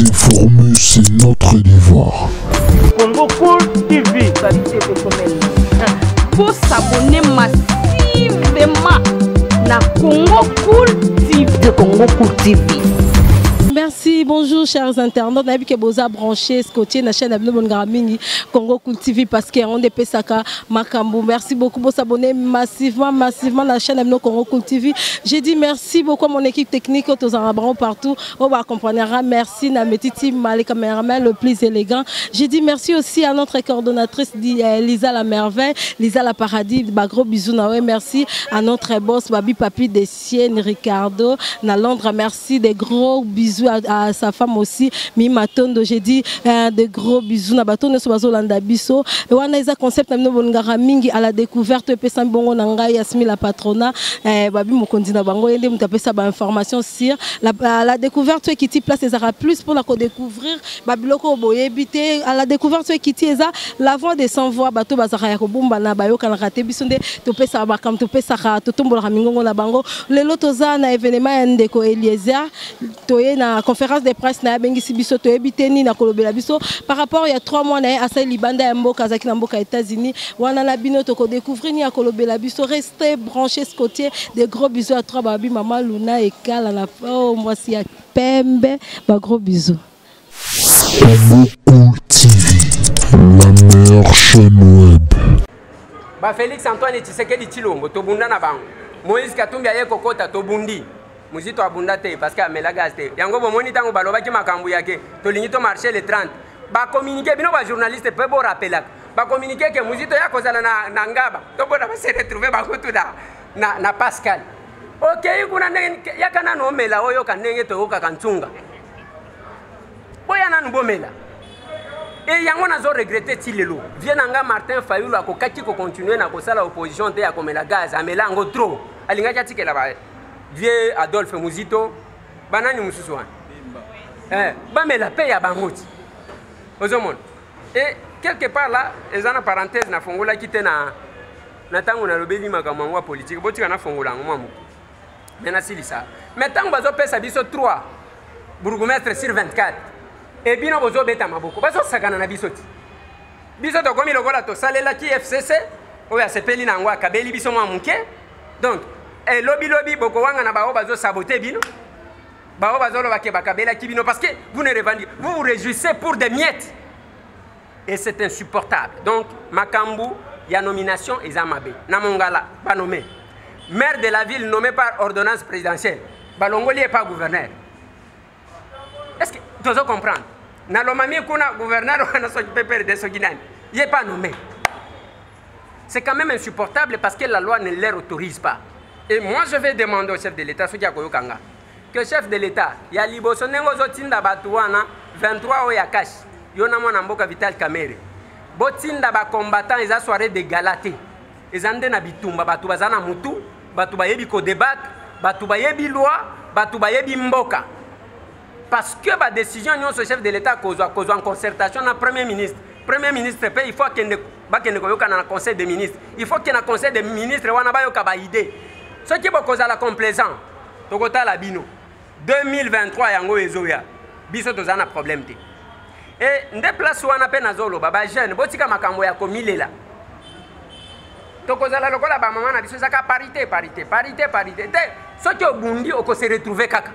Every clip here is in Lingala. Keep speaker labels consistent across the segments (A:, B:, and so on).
A: informer, c'est notre devoir.
B: Congo Cool TV. Faut s'abonner massivement na Congo Cool TV. De Congo Cool TV.
C: Merci, bonjour chers internautes. Nabi ke boza branché scotché na chaîne Abno Bongamingi Congo Cool TV parce que on dépêche Saka Makambu. Merci beaucoup pour s'abonner massivement à la chaîne Abno Congo Cool TV. J'ai dit merci beaucoup à mon équipe technique aux Arabans partout. On va comprendre. Merci na Metiti Malé caméraman le plus élégant. J'ai dit merci aussi à notre coordonnatrice Lisa la merveille, Lisa la paradis. Bah gros bisous na merci à notre boss Babi Papi des Siennes Ricardo na Londres. Merci des gros bisous à sa femme aussi, Mima Tondo. J'ai dit de gros bisous. Nabaton Sobazo Landa Biso. Et on a un concept mingi à la découverte. Et puis Sambongo Nanga Yasmi la patronat. Babi Mokondi na bango. Et on tape ça information sur la découverte qui t'y place les plus pour la découvrir. Babiloko Boye Bité à la découverte qui t'y est l'avant des sans voix bateau bazara ya kobumba na bayo kan raté bisonde topé ça bakam topé ça totombo la mingongo na bango. Le lotoza na événement ndeko Eliezer toye na conférence de presse na bengisi biso to ebiteni na kolobela biso par rapport il y a 3 mois na asa libanda ya mboka zaki na mboka États-Unis wana na bino to ko découvrir ni kolobela biso restez branchés côté des gros bisous à 3 babi maman Luna et Kala na moi si ya pembe ba gros bisous.
A: Congo Cool TV, la meilleure chaîne web.
D: Ba Félix Antoine Tshisekedi Tshilombo to bunda na bango Moïse Katumbi aye kokota to bundi Muzito abunda te parce que amela gaz te yango bomoni tango balobaki makambu yake to lingi to marché le 30 ba communiquer bino ba journaliste pe bo rappela ba communiquer que Muzito ya kozala na ngaba to bona ba se retrouver ba kutu na Pascal OK kuna yakana no mela oyo kanenge to ka kantunga boya nanu bomela et yango nazo regretter tilelo vient nga Martin Fayulu akokaki ko continuer na kosala opposition te ya komela gaz amela ngo trop alinga chatikela ba vieux Adolphe Muzito banani mususu wana mais la paix ya bangoti ozomona et quelque part là ezana parenthèse na fongola kite na tango na lobeli makamwa politique botika na fongola ngomamo mena silisa mais tango bazo pesa biso 3 bourgmestre sur 24 et bino bozo beta maboko bazo sakana na biso ti biso to komi lokola to salela ki FCC oya sepeli na ngwa kabeli biso mwa muke donc et lobby boko wanga na bao bazo saboter bino bao bazo lo bakeba kabela kibino parce que vous ne revendiquez vous vous réjouissez pour des miettes et c'est insupportable. Donc makambu ya nomination ezamabe na mongala pas nommé maire de la ville nommé par ordonnance présidentielle balongoli est pas gouverneur. Est-ce que tu dois comprendre na lomami kuna gouverneur na so pepere de soginani il est pas nommé. C'est quand même insupportable parce que la loi ne leur autorise pas. Et moi, je vais demander au chef de l'État, que le chef de l'État, il y a Liboso Nengozo Tinda Batouana, 23 oya cash, yona mwana mboka Vital Kamerhe. Botinda ba combattant ils a soirée de galaté. Ils ande na bitumba batu bazana mutu, batu bayebi ko débattre, batu bayebi loi, batu bayebi mboka. Parce que ba décision nyon ce chef de l'État cause en concertation na premier ministre. Premier ministre il faut qu'il ne koyoka na conseil des ministres. Il faut qu'il y ait un conseil des ministres wana ba yoka ba idée. Ce qui est cause à la complaisance, Tokota la bino 2023 yango ezoya biso tozana problème te et nde place wana pe nazolo baba jeune botika makambo ya komilela tokozala lokola ba mama na biso saka parité te ce qui obundi oko se retrouver kaka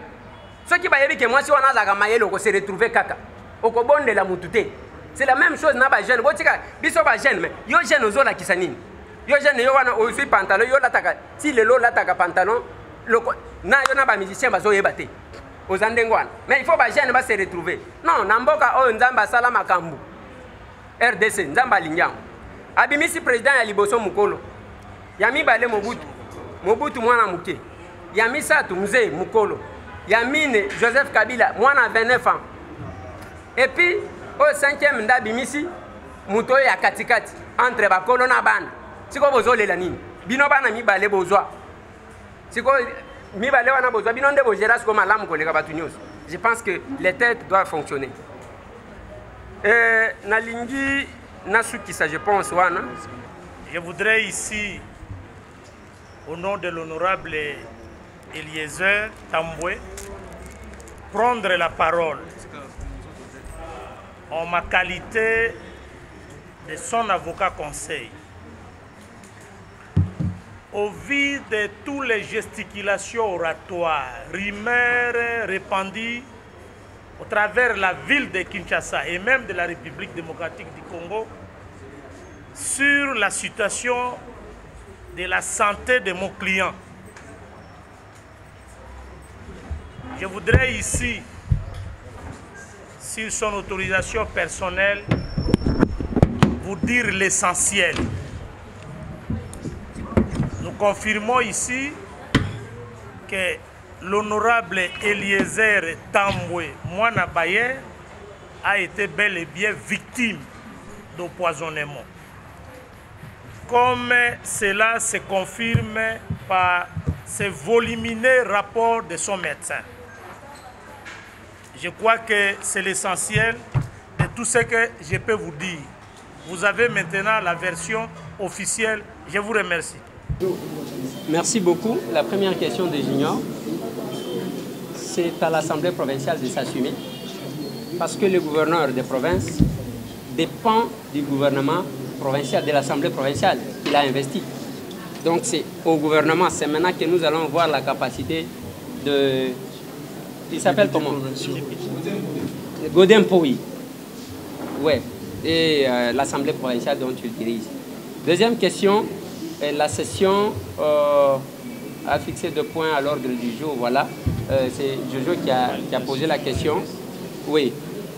D: ce qui ba yebi ke mwasi wana zaka mayelo oko se retrouver kaka oko bondela mutu te c'est la même chose na ba jeune botika biso ba jeune mais yo jeune ozola kisanini yo jeune yo wana aussi pantalon yo lataka si le lo lataka pantalon na yo na ba musicien bazo yebate ozandengwana mais il faut ba jeune ba se retrouver non na mboka oyo nzamba sala makambu RDC nzamba linyango abimisi président ya Liboso Mukolo ya mibale Mobutu mwana muke ya misatu mzee Mukolo ya mine Joseph Kabila mwana 29 ans et puis au 5e ndabimisi muto ya katikati entre bakolo na bana siko bozolela nini bino bana mibale bozwa siko mibale wana bozwa bino nde bojera siko malamu koleka batu nyos. Je pense que les têtes doivent fonctionner. Nalingi nasukisa je pense wana.
E: Je voudrais ici au nom de l'honorable Eliezer Tambwe prendre la parole en ma qualité de son avocat conseil. Au vu de toutes les gesticulations oratoires, rumeurs répandues au travers de la ville de Kinshasa et même de la République démocratique du Congo sur la situation de la santé de mon client, je voudrais ici, sur son autorisation personnelle, vous dire l'essentiel. Nous confirmons ici que l'honorable Eliezer Tambwe Mwana Baye a été bel et bien victime d'empoisonnement. Comme cela se confirme par ce volumineux rapport de son médecin. Je crois que c'est l'essentiel de tout ce que je peux vous dire. Vous avez maintenant la version officielle. Je vous remercie.
D: Merci beaucoup. La première question de Junior, c'est à l'Assemblée provinciale de s'assumer, parce que le gouverneur de province dépend du gouvernement provincial, de l'Assemblée provinciale qu'il a investi. Donc c'est au gouvernement, c'est maintenant que nous allons voir la capacité de... Il s'appelle comment? Godin Poui. Ouais. Et l'Assemblée provinciale dont tu diriges. Deuxième question, la session a fixé 2 points à l'ordre du jour. Voilà. C'est Jojo qui a posé la question. Oui.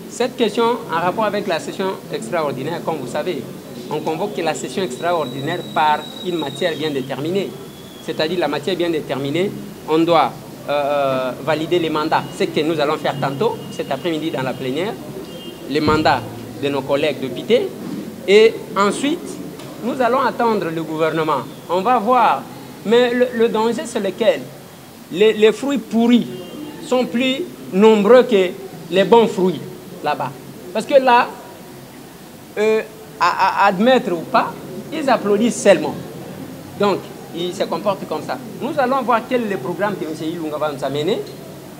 D: Cette question en rapport avec la session extraordinaire, comme vous savez, on convoque la session extraordinaire par une matière bien déterminée. C'est-à-dire la matière bien déterminée, on doit valider les mandats. C'est ce que nous allons faire tantôt, cet après-midi dans la plénière, les mandats de nos collègues députés. Et ensuite, nous allons attendre le gouvernement. On va voir. Mais le danger, c'est lequel? Les fruits pourris sont plus nombreux que les bons fruits là-bas. Parce que là, à admettre ou pas, ils applaudissent seulement. Donc, ils se comportent comme ça. Nous allons voir quel est le programme que M. Ilunga va nous amener,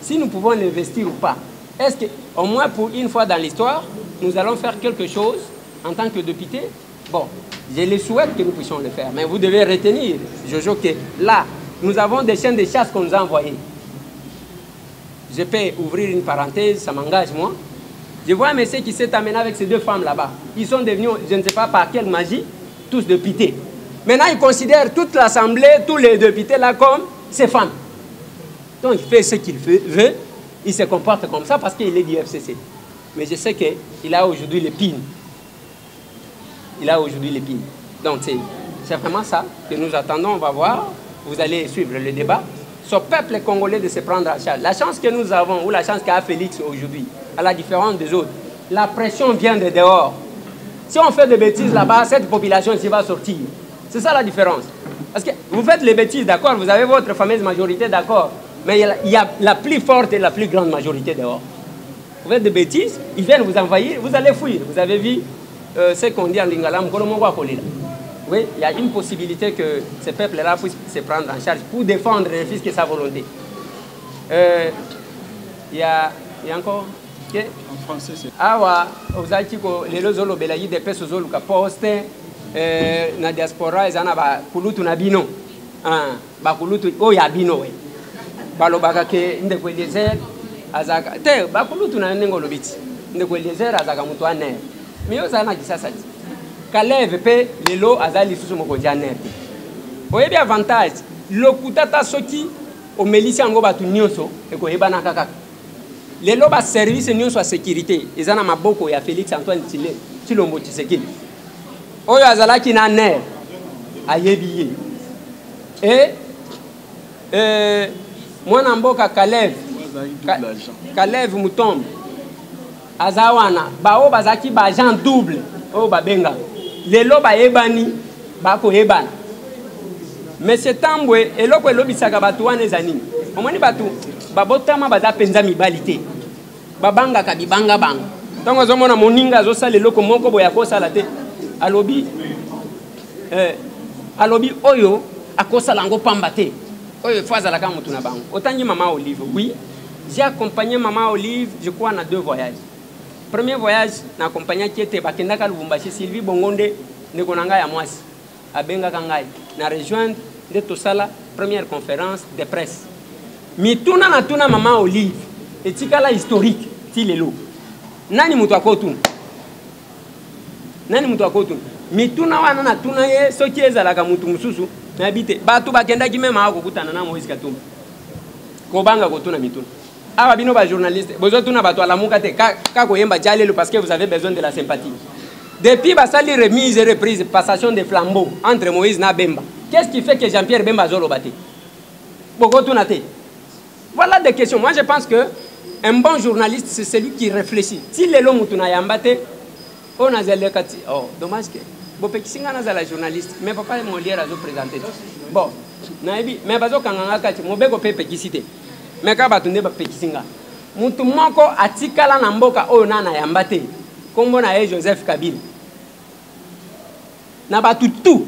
D: si nous pouvons l'investir ou pas. Est-ce qu'au moins pour une fois dans l'histoire, nous allons faire quelque chose en tant que député? Bon, je le souhaite que nous puissions le faire. Mais vous devez retenir, Jojo, que là, nous avons des chiens de chasse qu'on nous a envoyés. Je peux ouvrir une parenthèse, ça m'engage moi. Je vois un monsieur qui s'est amené avec ces 2 femmes là-bas. Ils sont devenus, je ne sais pas par quelle magie, tous députés. Maintenant, ils considèrent toute l'Assemblée, tous les députés là comme ses femmes. Donc, il fait ce qu'il veut. Il se comporte comme ça parce qu'il est du FCC. Mais je sais qu'il a aujourd'hui l'épine. Il a aujourd'hui l'épine. Donc, c'est vraiment ça que nous attendons. On va voir. Vous allez suivre le débat. Ce peuple congolais de se prendre en charge. La chance que nous avons, ou la chance qu'a Félix aujourd'hui, à la différence des autres, la pression vient de dehors. Si on fait des bêtises là-bas, cette population ici va sortir. C'est ça la différence. Parce que vous faites les bêtises, d'accord, vous avez votre fameuse majorité, d'accord, mais il y a la plus forte et la plus grande majorité dehors. Vous faites des bêtises, ils viennent vous envahir, vous allez fuir. Vous avez vu ce qu'on dit en Lingala, oui, il y a une possibilité que ce peuple-là puisse se prendre en charge pour défendre un fils que sa volonté. Il y a encore...
F: En français, c'est...
D: Awa, ozaltiko lelo zolo belayi de peso zolo ka poste na diaspora ezana ba kulutu na bino. Ba kulutu o ya bino we. Balo baka ke ndeko Eliezer azaka te ba kulutu na nengo lobiti. Ndeko Eliezer azaka mutu aner. Miyo zana kisasa. Kaleve pe lelo azali susu mokonzi aner. Oyebi avantage lokutata soki o melisi ngo batu nyonso eko yebana kaka. Les lois de service et de sécurité, ils ont un beaucoup ya Félix Antoine Tshilombo Tshisekedi. Oyo azalaki na ner ayebiye. Et mwana mboka Kalev Mutombo azawana bao bazaki ba agent double o babenga. Les lois ba yebani ba ko yebana. Mais ce Tambwe eloko elobisaka batu wana ezani. Omoni batu babotama baza penza mibalité. Babanga kabibanga bang. Donc ozomona moninga azosala eloko moko boya kosala te. Alobi oyo akosala ngo pamba te. Oyo faut azala ka mutu na bango. Otangi Maman Olive. Oui, j'ai accompagné Maman Olive, je crois, dans 2 voyages. Premier voyage, na accompagné qui était Bakendaka Lubumbashi, Sylvie Bongonde, ne konanga ya mwasi. Abenga kangai. Na rejoindre de Tosala, première conférence de presse. Mituna na tuna maman Olive. Et tikala historique, ti lelo. Nani mutu akotuna? Nani mutu akotuna? Mituna wana na tuna ye, soki ezalaka mutu mususu, na bite. Batu bakendaki mema akokutana na Moïse Katumbi. Kobanga kotuna mituna. Ah, bino ba journaliste, besoin tuna bato ala muka te ka koyemba jalelo parce que vous avez besoin de la sympathie. Depuis basali remise et reprise, passation de flambeau entre Moïse na Bemba. Qu'est-ce qui fait que Jean-Pierre Bemba zolo bate? Boko tuna te. Voilà des questions. Moi je pense que un bon journaliste c'est celui qui réfléchit. Si lelo mutuna yambate, on a zele kati. Oh, dommage que bo pekisinga na zala journaliste, mais papa mo lire azo présenter. Bon, naibi, mais bazo kanganga kati mo beko pe pekisite. Mais quand batunde ba pekisinga mutu moko atikala na mboka oyo nana yamba te kombo na ye Joseph Kabila na batutu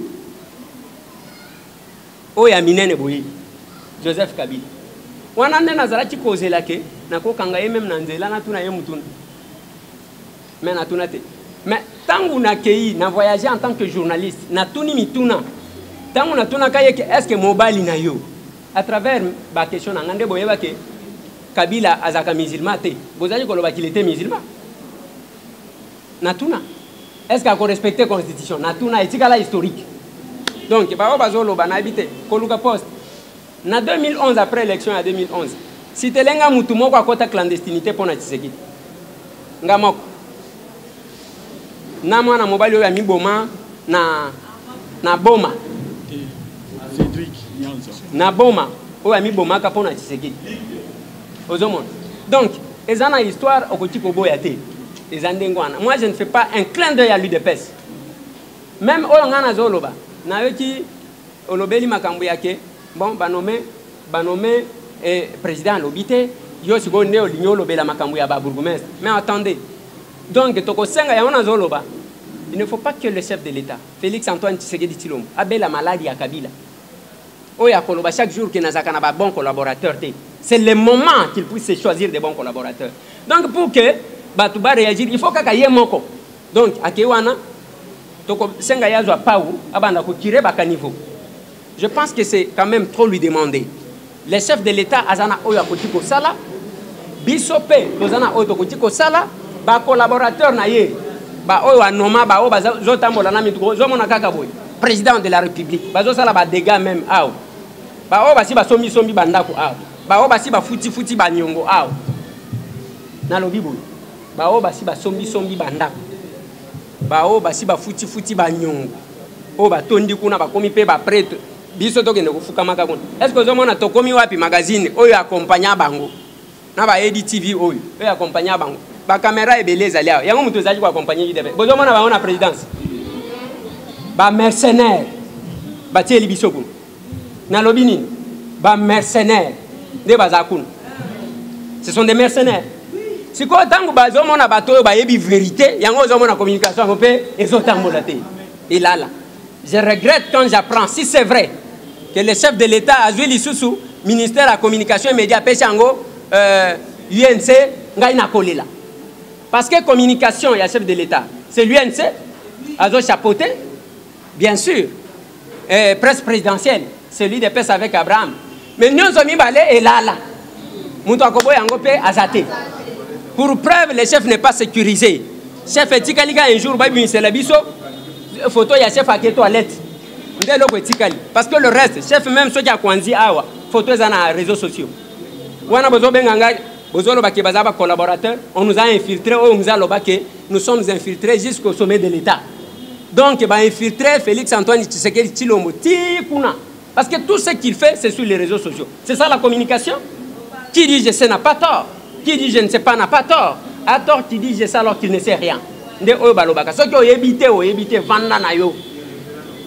D: oyo ya minene boyi Joseph Kabila wana nde nazalaki kozela ke nakokanga ye meme na nzela natuna ye mutuna mais natuna te mais tangu nakei na voyager en tant que journaliste natuni mituna tangu natuna kaye ke est-ce que mobali na yo à travers ma question, Kabila azaka musulman te. Vous avez dit qu'il était musulman. Natuna. Est-ce qu'il a respecté la constitution? Natuna est la historique. Donc, il va habité. Koluka Post. En 2011, après l'élection en 2011, si tu as un moutou moko à clandestinité pour la Tshisekedi. Ngamoko. Na mwana mobali ya miboma na boma. Na boma oya mi boma ka pona Tshisekedi ozomona donc ezana histoire okoti koboya te ezandengwana. Moi je ne fais pas un clin d'œil à l'UDPS, même oyo ngana zoloba na yoki olobeli makambo yake bon banome président lobité yo sigonde olinyo lobela makambo ya ba bourgmestre. Mais attendez, donc tokosenga ya ona zoloba, il ne faut pas que le chef de l'État Félix Antoine Tshisekedi Tshilombo abe la maladie à Kabila. Chaque jour qu'il n'a pas de bons collaborateurs, c'est le moment qu'il puisse choisir des bons collaborateurs. Donc pour que Batouba réagisse, il faut qu'il y ait mon co. Donc à Kewana, je pense que c'est quand même trop lui demander. Les chefs de l'État, Azana Oya Kotiko Sala, Bisope, Lozana Oya Kotiko Sala, ba collaborateur naye, ba Oya Noma, ba Oya Zotambolana Mitro, Zomona Kakaboy, président de la République, ba Zosala ba dégâts même, ah. Ba o basi ba sombi bandako aw ba o basi ba futi ba nyongo aw na lobi boy ba o basi ba sombi bandako ba o basi ba futi ba nyongo o ba tondi kuna ba komi pe ba prêtre biso to kende kufuka maka kuna. Est-ce que zo mona to komi wapi magazine oyo accompagner bango na ba Edi TV oyo accompagner bango ba caméra ebeleza leo yango muto zaji ko accompagner idebe bozo mona ba ona présidence ba mercenaire ba tieli biso kuna na lobini ba mercenaires de bazakun. Ce sont des mercenaires. Si quoi tango bazo mona bato ba yebi vérité yango zo mona communication ko pe ezotambola te. Et là je regrette quand j'apprends, si c'est vrai que le chef de l'État a joué l'issoussou ministère de la communication et médias peshango UNC ngai na kolela. Parce que communication il y a chef de l'État, c'est l'UNC azo chapeauté bien sûr. Presse présidentielle, celui de PES avec Abraham. Mais nous sommes mis et là. Pour preuve, le chef n'est pas sécurisé. Chef etikali un jour, c'est la biso. Photo, il y a chef à qui toilette. Parce que le reste, chef même ceux qui a kwanzi awa, photo dans les réseaux sociaux. Collaborateurs, on nous a infiltrés, on nous a lobaké, nous sommes infiltrés jusqu'au sommet de l'État. Donc, il va infiltrer Félix Antoine Tshisekedi Tshilombo. Parce que tout ce qu'il fait, c'est sur les réseaux sociaux. C'est ça la communication. Qui dit je sais n'a pas tort. Qui dit je ne sais pas n'a pas tort. À tort, qui dit je sais alors qu'il ne sait rien.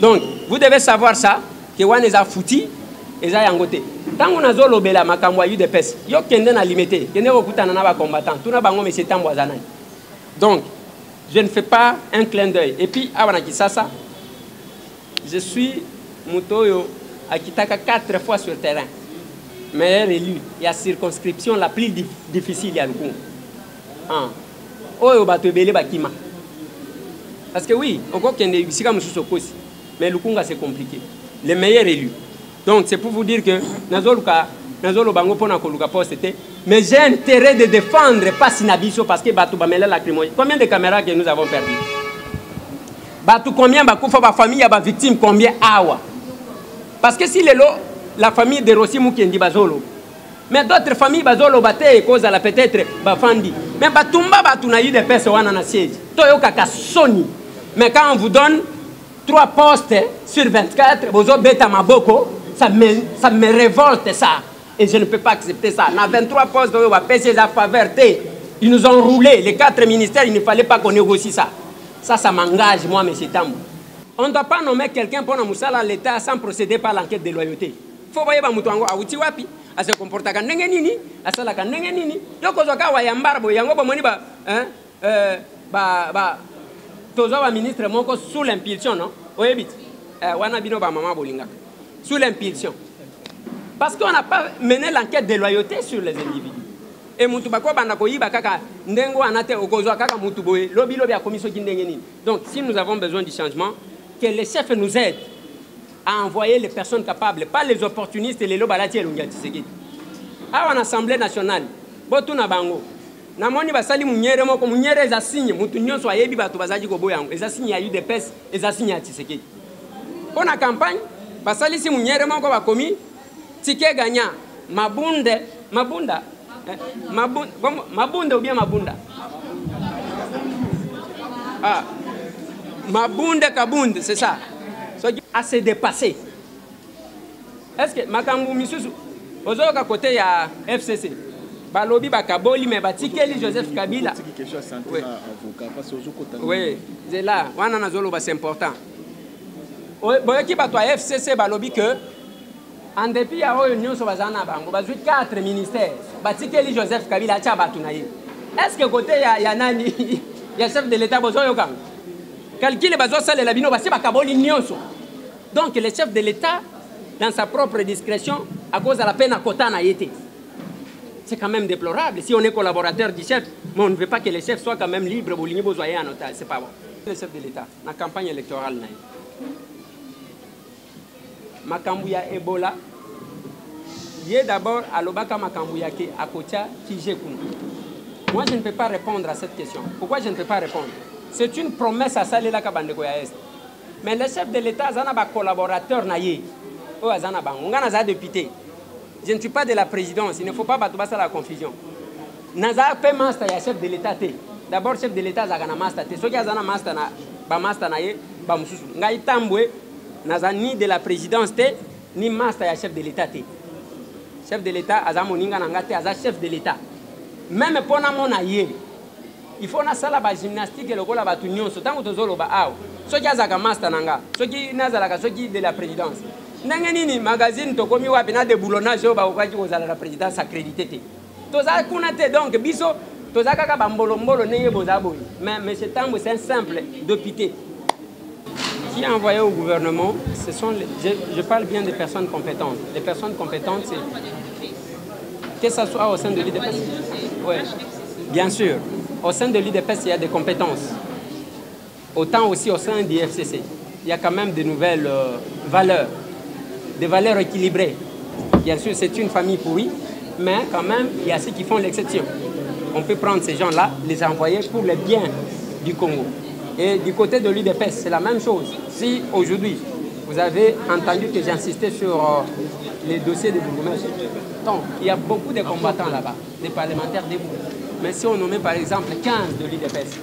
D: Donc, vous devez savoir ça. Que on les a foutis, et ça yangoté. Tant qu'on a zolobela makamwa yu de pes, yo kende na limité, kende okutana na ba combattant, tout na bango monsieur tamboazanai. Donc, je ne fais pas un clin d'œil. Et puis, avant Kisasa, je suis Moutoyo à Kitaka 4 fois sur le terrain. Meilleur élu. Il y a circonscription la plus difficile, il y a le coup. oyo bato ebele bakima. Parce que oui, encore qu'il y ait des mais le Congo c'est compliqué. Les meilleurs élus. Donc c'est pour vous dire que Nazolo Bango pona koluka poste, mais j'ai intérêt de défendre pas Sinabiso parce que Batou Bamela lacrymogène. Combien de caméras que nous avons perdu? Batou combien Bakoufa ba famille ba victime combien awa? Parce que si la famille de Rossi Mukendi Bazolo, mais d'autres familles Bazolo bate cause à la peut-être Bafandi. Mais Batumba Batuna eu des personnes wana na siège. Toyo kaka soni. Mais quand on vous donne 3 postes sur 24, vous avez bêta maboko, ça me révolte ça. Et je ne peux pas accepter ça. Dans 23 postes, on va payer la faveur. Ils nous ont roulé. Les 4 ministères, il ne fallait pas qu'on négocie ça. Ça m'engage, moi, M. Tambou. On ne doit pas nommer quelqu'un pour nous à l'État sans procéder par l'enquête de loyauté. Il faut voir que Moutongo a outi wapi, à se comporter comme Nengenini, à se la Nengenini. Yoko Zoka Wayambarbo, Yango Moniba, Tozawa ministre Moko sous l'impulsion, non? Oui, Wanabino Maman Bolinga. Sous l'impulsion. Parce qu'on n'a pas mené l'enquête de loyauté sur les individus. Et Moutubako Bandakoyi Bakaka, Ndengo Anate Okozo Kaka Moutuboé, Lobby a commis ce qui n'est. Donc, si nous avons besoin du changement, que les chefs nous aident à envoyer les personnes capables, pas les opportunistes et les lobalati et l'Ungatisegi. À l'Assemblée nationale, Botuna Bango, Namoni Basali Mouniere Moko, Mouniere est assigné, Moutunion soit Yebi Batubazaji Goboyang, les assigné à UDPS, les assigné à Tshisekedi. Pour la campagne, Basali si Mouniere Moko a commis, Tike gagnant, Mabunda ou bien Mabunda? Ah, Mabunda Kabund, c'est ça. À se dépasser. Est-ce que Makambu Misusu, aux autres côté il y a FCC, Balobi Bakaboli, mais Batikeli Joseph Kabila. Oui, c'est là, c'est important. Qui va toi FCC Balobi que en dépit il y a une sur Bazana Bango, 4 ministères, Batikeli Joseph Kabila Tchabatunaye. Est-ce que côté il y a Nani, il y a chef de l'État Bozoyokan? Calcule les la bino basi bakaboli nyonso. Donc le chef de l'État, dans sa propre discrétion, à cause de la peine à quota na yété. C'est quand même déplorable. Si on est collaborateur du chef, mais on ne veut pas que les chefs soient quand même libres pour l'igner besoin en otage. C'est pas bon. Le chef de l'État, dans la campagne électorale, Makambouya Ebola, il est d'abord à l'Obaka Makambouya qui à Kocha Kijekun. Moi, je ne peux pas répondre à cette question. Pourquoi je ne peux pas répondre? C'est une promesse à Salela Kabandekoya Est. Mais le chef de l'État, il a un collaborateur naïe. On a un député. Je ne suis pas de la présidence. Il ne faut pas battre la confusion. Naza pe master ya chef de l'État. D'abord, chef de l'État, il a un master. Ce qui a un master, master naïe, bamususu. Ngai tambwe, naza ni de la présidence ni master ya chef de l'État. Chef de l'État, aza moninga nangate, aza chef de l'État. Même pour mon naïe. Il faut na sala ba gymnastique le kola ba tunyon so tango tozolo ba aw so ki azaka master nanga so ki nazalaka so ki de la présidence ndenge nini magazine to komi wapi na de boulonnage ba okaki kozala la présidence accrédité te toza kuna te donc biso toza kaka ba mbolo neye boza boy mais monsieur Tambo c'est un simple député qui a envoyé au gouvernement. Ce sont je parle bien des personnes compétentes. Les personnes compétentes, c'est que ça soit au sein de l'IDPS. Oui, bien sûr. Au sein de l'IDPS, il y a des compétences. Autant aussi au sein du FCC. Il y a quand même de nouvelles valeurs, des valeurs équilibrées. Bien sûr, c'est une famille pourrie, mais quand même, il y a ceux qui font l'exception. On peut prendre ces gens-là, les envoyer pour le bien du Congo. Et du côté de l'UDPS, c'est la même chose. Si aujourd'hui, vous avez entendu que j'insistais sur les dossiers de Bourgoumèche, donc il y a beaucoup de combattants là-bas, des parlementaires debout. Mais si on nommait par exemple 15 de l'UDPS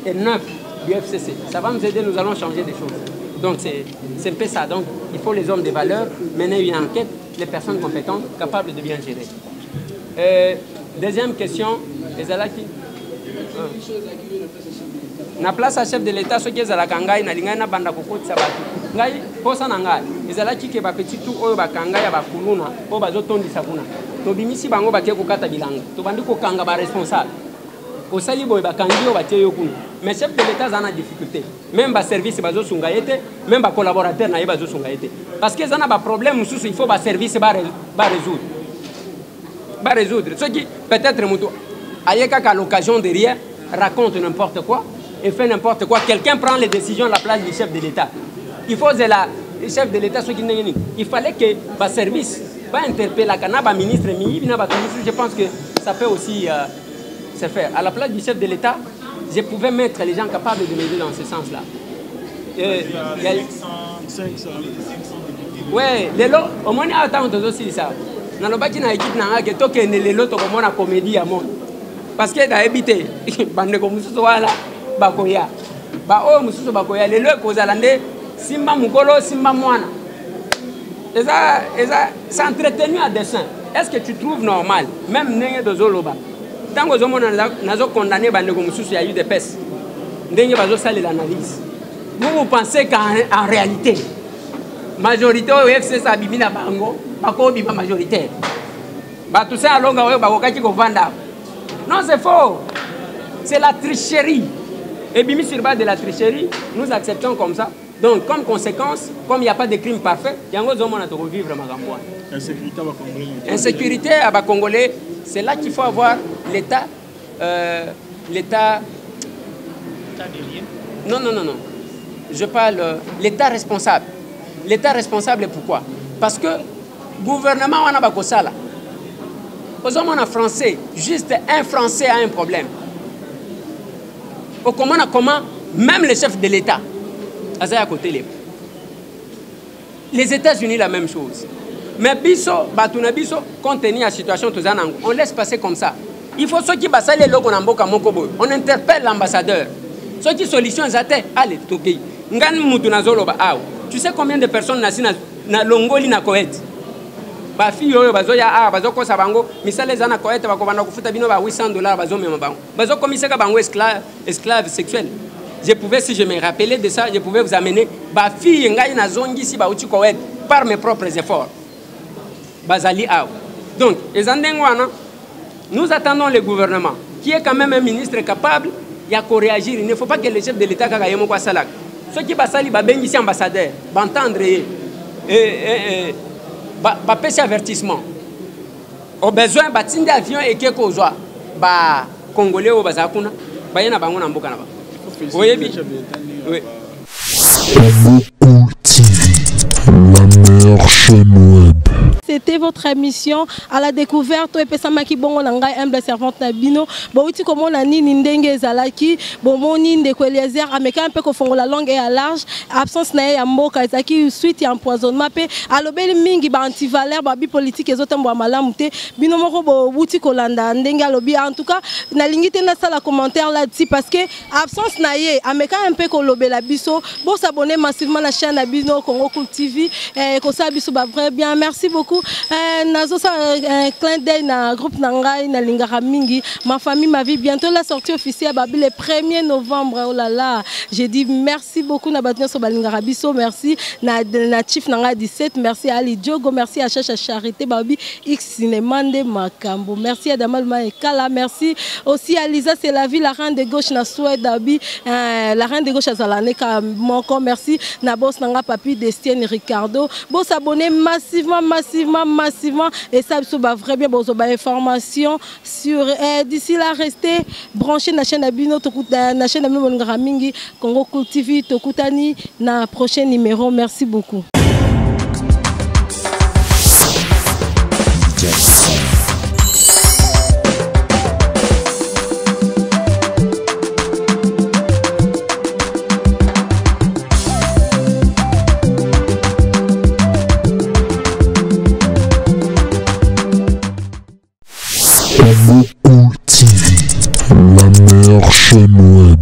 D: et 9 du FCC, ça va nous aider, nous allons changer des choses. Donc c'est un peu ça. Donc il faut les hommes de valeur, mener une enquête, les personnes compétentes, capables de bien gérer. Deuxième question, les alaki. Na place à chef de l'État, ce qui est à la Kangaï, na lingana banda kokoti sabatu. Ngai posa na ngai. Ezalaki ke ba petit tout oyo ba Kangaï ba kuluna, o ba zotondi sakuna. To bimisi bango ba ke ko kata bilanga. To bandi ko kanga ba responsable. Au sali boy ba kangi o ba tie yo kuna. Mais chef de l'État zana difficulté. Même ba service ba zo sunga yete, même ba collaborateur na ba zo sunga yete. Parce que zana ba problème mususu il faut ba service ba résoudre. Ba résoudre. Ce qui peut-être muto ayeka ka l'occasion de rien. raconte n'importe quoi et fait n'importe quoi. Quelqu'un prend les décisions à la place du chef de l'État. Il faut que le chef de l'État soit il fallait que le service va interpeller la ministre, je pense que ça peut aussi se faire. À la place du chef de l'État, je pouvais mettre les gens capables de m'aider dans ce sens-là. Oui, au moins, il y a autant de choses. Dans le bâtiment, il y a une comédie à monde. Parce que dans l'habité, il y a des bakoya. Ba mususu bakoya lelo kozalande simba mukolo simba mwana. C'est entretenu à dessein. Est-ce que tu trouves normal même ndenge dozoloba tant que zomona nazo condamné bandeko mususu ya eu de peste ndenge bazo saler l'analyse. Vous pensez qu'en réalité majorité au FC ça bimina bango bako bima majoritaire. Ba tout ça alonga oyo bakokaki ko vanda. Non, c'est faux. C'est la tricherie. Et bimi sur base de la tricherie, nous acceptons comme ça. Donc, comme conséquence, comme il n'y a pas de crime parfait, il y a un autre monde à revivre. Insécurité à bas Congolais, c'est là qu'il faut avoir l'État. L'État. Non. Je parle l'État responsable. L'État responsable, pourquoi? Parce que le gouvernement, on a pas ça là. Aux hommes en français, juste un Français a un problème. Comment même le chef de l'État à côté les États-Unis la même chose. Mais biso, batuna biso, compte tenu de la situation, on laisse passer comme ça. Il faut ceux qui passent les logos en boka mokobo. On interpelle l'ambassadeur. Ceux qui solution zate, allez toki. Ngan mutuna zoloba aw. Tu sais combien de personnes nasi na Longoli na Koweït? Ba fille oyo bazoya bazoko sabango misale zana Koweït bakobanda kufuta bino ba $800 bazomema bango. Bazoko miseka bango esclave sexuel. Je pouvais, si je me rappelais de ça, je pouvais vous amener ba fille ngai na zongi si ba uti Koweït par mes propres efforts. Bazali aw. Donc, nous attendons le gouvernement qui est quand même un ministre capable il y a qu'à réagir. Il ne faut pas que le chef de l'État kaga yemo kwa salak. Ceux qui basali ba bengi si ambassadeur, bantendre ba pesi avertissement. Au besoin ba tinde avion et que kozwa ba congolais au bazakuna ba yena bango na mboka na ba. Oui.
A: Congo TV, la meilleure chaîne web.
C: C'était votre émission à la découverte et pesamaki bongo nangai humble servante nabino bouti comme on a ni ndenge zalaki bomoni ndeko Eliezer ameka un peu ko fongola longue et à large absence na ya mboka ezaki suite ya empoisonnement pe alobeli mingi ba antivaleur ba bi politique ezotembo malamu te bino moko bouti kolanda ndenge alobi en tout cas na lingite na sala commentaire là-dessus parce que absence na ye ameka un peu ko lobela biso bon s'abonner massivement la chaîne Nabino Congo Cool TV et ko sa biso ba vrai bien merci beaucoup. Nazo un clin d'œil na groupe Nangai na Lingara Mingi. Ma famille, ma vie, bientôt la sortie officielle Babi le 1er novembre. Oh là là, j'ai dit merci beaucoup na Batnia sur Lingara Bisso, merci na Chief Nangai 17, merci à Ali Diogo, merci à Chacha Charité Babi X Cinéma de Makambo, merci à Damal Maekala, merci aussi à Lisa c'est la vie la reine de gauche na Suède Babi la reine de gauche à Zalaneka Moko, merci na boss Nanga Papi Destien Ricardo, bon s'abonner massivement et ça va vraiment bien pour information sur d'ici là restez branchés na chaîne Nabino na chaîne Nabino Mingi Congo Cool TV tokutani na prochain numéro merci beaucoup.
A: Congo Cool TV, la meilleure chaîne web.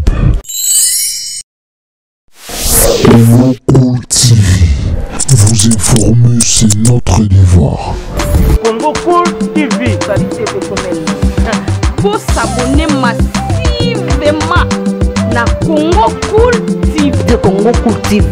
A: Congo Cool TV, vous informer c'est notre devoir.
B: Congo Cool TV, faut s'abonner massivement na Congo Cool TV.